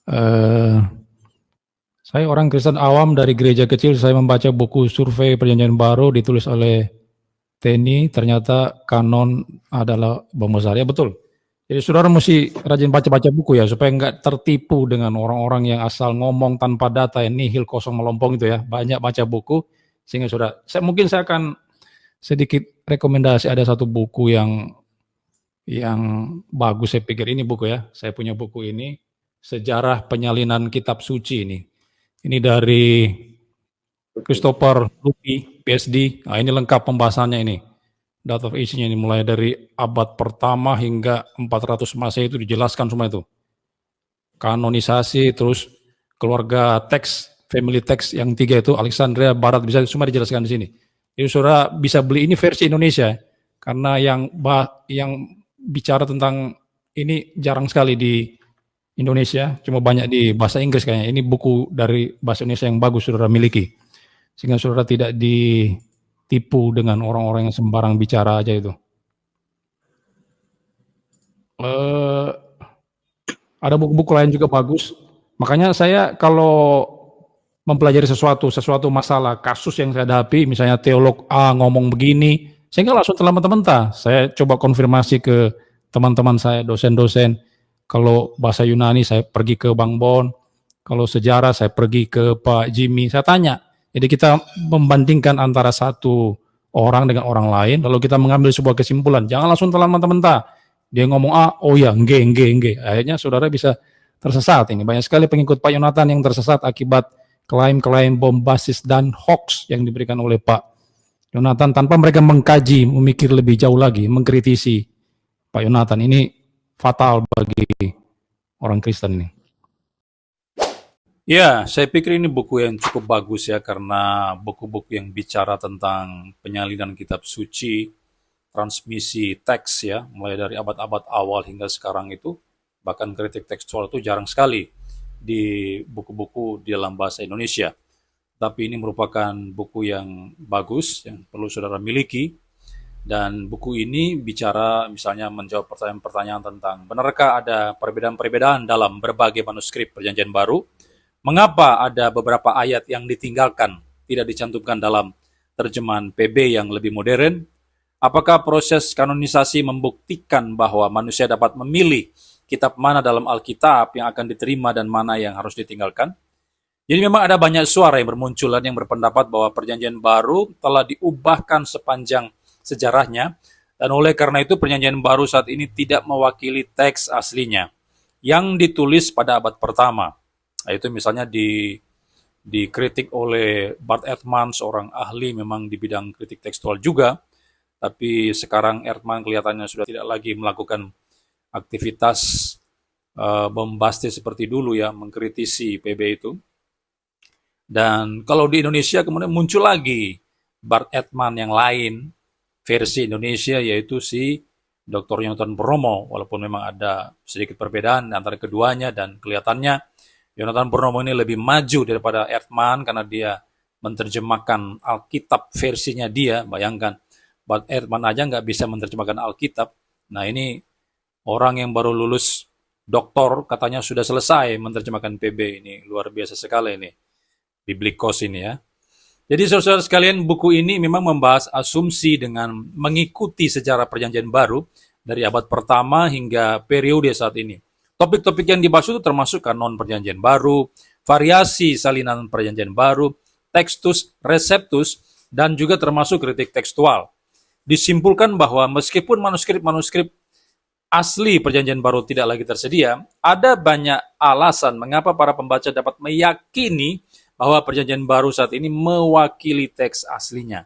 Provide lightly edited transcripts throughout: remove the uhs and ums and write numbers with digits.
Eee, saya orang Kristen awam dari gereja kecil, saya membaca buku survei Perjanjian Baru ditulis oleh Teni, ternyata kanon adalah bom besar, ya betul. Jadi saudara mesti rajin baca-baca buku ya, supaya nggak tertipu dengan orang-orang yang asal ngomong tanpa data, yang nihil, kosong, melompong itu ya. Banyak baca buku, sehingga saya akan sedikit rekomendasi, ada satu buku yang bagus saya pikir ini buku ya, saya punya buku ini, Sejarah Penyalinan Kitab Suci ini. Ini dari Christopher Lupi, PhD. Nah, ini lengkap pembahasannya ini. Data of age-nya ini mulai dari abad pertama hingga 400 Masehi itu dijelaskan semua itu. Kanonisasi, terus keluarga teks, family text yang 3 itu, Alexandria, Barat, bisa semua dijelaskan di sini. Jadi saudara bisa beli ini versi Indonesia, karena yang bicara tentang ini jarang sekali di Indonesia, cuma banyak di bahasa Inggris kayaknya. Ini buku dari bahasa Indonesia yang bagus saudara miliki, sehingga saudara tidak ditipu dengan orang-orang yang sembarang bicara aja itu. Eh, ada buku-buku lain juga bagus. Makanya saya kalau mempelajari sesuatu masalah, kasus yang saya hadapi, misalnya teolog A ngomong begini, saya nggak langsung telan mentah-mentah. Saya coba konfirmasi ke teman-teman saya, dosen-dosen. Kalau bahasa Yunani saya pergi ke Bang Bon, kalau sejarah saya pergi ke Pak Jimmy, saya tanya. Jadi kita membandingkan antara satu orang dengan orang lain, lalu kita mengambil sebuah kesimpulan. Jangan langsung telan mentah-mentah. Dia ngomong A, oh ya, enggak. Akhirnya saudara bisa tersesat ini. Banyak sekali pengikut Pak Yonatan yang tersesat akibat klaim-klaim bombastis dan hoax yang diberikan oleh Pak Yonatan tanpa mereka mengkaji, memikir lebih jauh lagi, mengkritisi Pak Yonatan. Ini fatal bagi orang Kristen ini. Ya, saya pikir ini buku yang cukup bagus ya, karena buku-buku yang bicara tentang penyalinan kitab suci, transmisi teks ya, mulai dari abad-abad awal hingga sekarang itu, bahkan kritik tekstual itu jarang sekali di buku-buku di dalam bahasa Indonesia. Tapi ini merupakan buku yang bagus, yang perlu saudara miliki, dan buku ini bicara misalnya menjawab pertanyaan-pertanyaan tentang benarkah ada perbedaan-perbedaan dalam berbagai manuskrip Perjanjian Baru. Mengapa ada beberapa ayat yang ditinggalkan, tidak dicantumkan dalam terjemahan PB yang lebih modern? Apakah proses kanonisasi membuktikan bahwa manusia dapat memilih kitab mana dalam Alkitab yang akan diterima dan mana yang harus ditinggalkan? Jadi memang ada banyak suara yang bermunculan yang berpendapat bahwa Perjanjian Baru telah diubahkan sepanjang sejarahnya, dan oleh karena itu Perjanjian Baru saat ini tidak mewakili teks aslinya yang ditulis pada abad pertama. Nah, itu misalnya dikritik oleh Bart Ehrman, seorang ahli memang di bidang kritik tekstual juga, tapi sekarang Ehrman kelihatannya sudah tidak lagi melakukan aktivitas bombastis seperti dulu ya, mengkritisi PB itu. Dan kalau di Indonesia kemudian muncul lagi Bart Ehrman yang lain, versi Indonesia, yaitu si Dr. Yonatan Purnomo, walaupun memang ada sedikit perbedaan antara keduanya, dan kelihatannya Yonatan Purnomo ini lebih maju daripada Ehrman karena dia menerjemahkan Alkitab versinya dia. Bayangkan, Bart Ehrman aja nggak bisa menerjemahkan Alkitab. Nah, ini orang yang baru lulus doktor katanya sudah selesai menerjemahkan PB. Ini luar biasa sekali ini, Biblikos ini ya. Jadi saudara-saudara sekalian, buku ini memang membahas asumsi dengan mengikuti sejarah Perjanjian Baru dari abad pertama hingga periode saat ini. Topik-topik yang dibahas itu termasuk kanon Perjanjian Baru, variasi salinan Perjanjian Baru, tekstus, reseptus, dan juga termasuk kritik tekstual. Disimpulkan bahwa meskipun manuskrip-manuskrip asli Perjanjian Baru tidak lagi tersedia, ada banyak alasan mengapa para pembaca dapat meyakini bahwa Perjanjian Baru saat ini mewakili teks aslinya.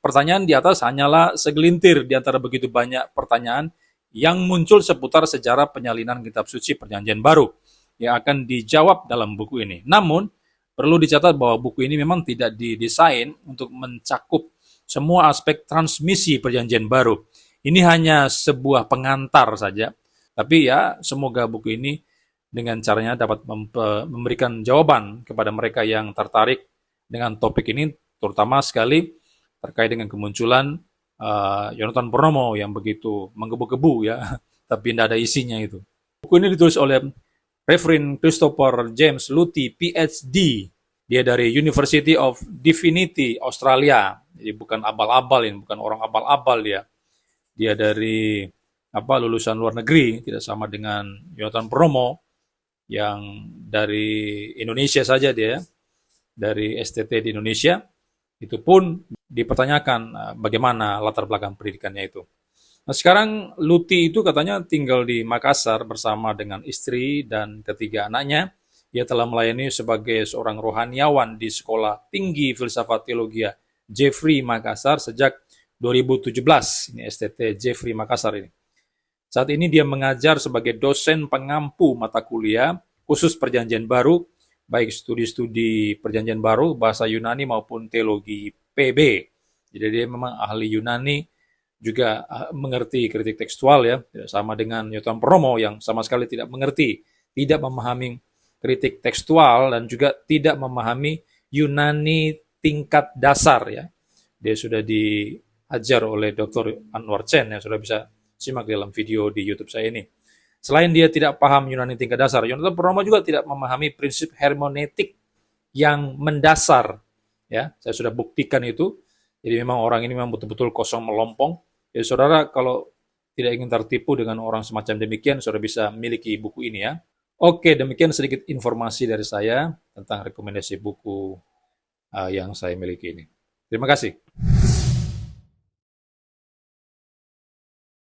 Pertanyaan di atas hanyalah segelintir di antara begitu banyak pertanyaan yang muncul seputar sejarah penyalinan kitab suci Perjanjian Baru yang akan dijawab dalam buku ini. Namun, perlu dicatat bahwa buku ini memang tidak didesain untuk mencakup semua aspek transmisi Perjanjian Baru. Ini hanya sebuah pengantar saja. Tapi ya, semoga buku ini dengan caranya dapat memberikan jawaban kepada mereka yang tertarik dengan topik ini, terutama sekali terkait dengan kemunculan Yonatan Purnomo yang begitu menggebu-gebu ya, tapi tidak ada isinya itu. Buku ini ditulis oleh Reverend Christopher James Luty, PhD. Dia dari University of Divinity, Australia. Jadi bukan abal-abal ini, bukan orang abal-abal dia. Dia dari lulusan luar negeri, tidak sama dengan Yonatan Purnomo yang dari Indonesia saja dia, dari STT di Indonesia. Itu pun dipertanyakan bagaimana latar belakang pendidikannya itu. Nah, sekarang Luty itu katanya tinggal di Makassar bersama dengan istri dan ketiga anaknya. Ia telah melayani sebagai seorang rohaniawan di Sekolah Tinggi Filsafat Teologia Jeffrey Makassar sejak 2017. Ini STT Jeffrey Makassar ini. Saat ini dia mengajar sebagai dosen pengampu mata kuliah khusus Perjanjian Baru, baik studi-studi Perjanjian Baru, bahasa Yunani maupun teologi PB. Jadi dia memang ahli Yunani, juga mengerti kritik tekstual ya, tidak sama dengan Yonatan Purnomo yang sama sekali tidak mengerti, tidak memahami kritik tekstual dan juga tidak memahami Yunani tingkat dasar ya. Dia sudah diajar oleh Dr. Anwar Chen yang sudah bisa simak dalam video di YouTube saya ini. Selain dia tidak paham Yunani tingkat dasar, Yonatan Purnomo juga tidak memahami prinsip hermeneutik yang mendasar ya. Saya sudah buktikan itu. Jadi memang orang ini memang betul-betul kosong melompong. Jadi saudara kalau tidak ingin tertipu dengan orang semacam demikian, saudara bisa miliki buku ini ya. Oke, demikian sedikit informasi dari saya tentang rekomendasi buku yang saya miliki ini. Terima kasih.